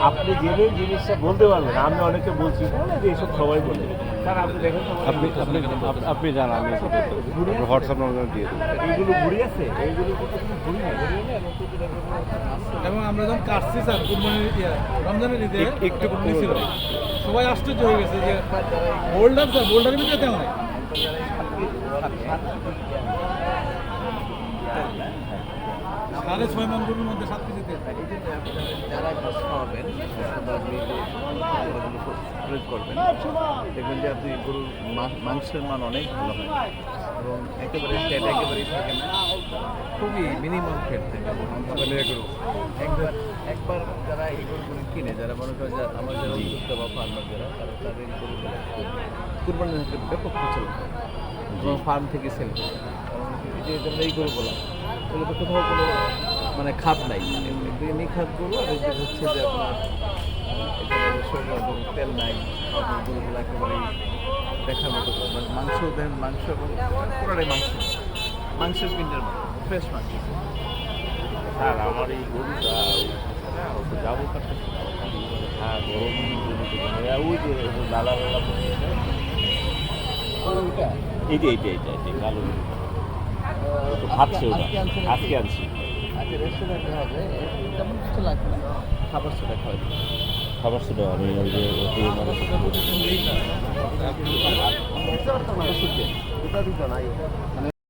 আপনি জেনে জিনিসটা বলতে পারবেন, আমি অনেকে বলছি বলে যে এসব সবাই বলে। স্যার আপনি দেখেন তো, আপনি আপনি আপনি জান আমি হোয়াটসঅ্যাপ নম্বর দিয়ে দেবো। এইগুলো ঘুরি আছে, এইগুলো কিন্তু কোনো ঘুরি না। এবং আমরা যখন কাটছি স্যার কুরবানির রমজানের ঈদে একটু ছিল, সবাই আশ্চর্য হয়ে গেছে যে বোল্ডার স্যার বোল্ডারের ভিতরে তেমন নাই। 6.5 মণ গরুর মধ্যে 7 কেজি তেল। যারা গোস খাওয়াবেন প্রয়োগ করবেন, দেখবেন যে আপনি গরুর মাংসের মান অনেক ভালো হয় এবং একেবারে ফ্যাট একেবারেই থাকে না, খুবই মিনিমাম ফ্যাট থাকে। একবার যারা এই গরুগুলো কিনে, যারা মনে করেন যে আমার যারা উদ্যোক্তা বা ফার্মার যারা, তারা তাদের গরুগুলো কুরবানির হাতে ব্যাপক প্রচলন এবং ফার্ম থেকে সেল করে। কারণ এই যে যেমন এই গরুগুলো, এগুলো তো কোথাও কোনো মানে খাদ নাই, নিখাদ গরু। আর এই যে হচ্ছে যে আপনার একেবারে শরীর এবং তেল নাই, আপনার গরুগুলো একেবারেই দেখার মতো মানে মাংস দেন, মাংস এবং পুরাটাই মাংসের পিন্ডের ফ্রেশ মাংস। স্যার আমার এই গরুটা যাবো কাটতে, হ্যাঁ গরম ওই যে লালা লালা এইটা কালো ভাবছে ওটা আজকে আনছি। আজকে রেস্টুরেন্টে হবে, তেমন কিছু লাগবে না, খাবার সেটা খাওয়া যাবে। খাবার ছিল আমি ওই যে এটা দিত নাই।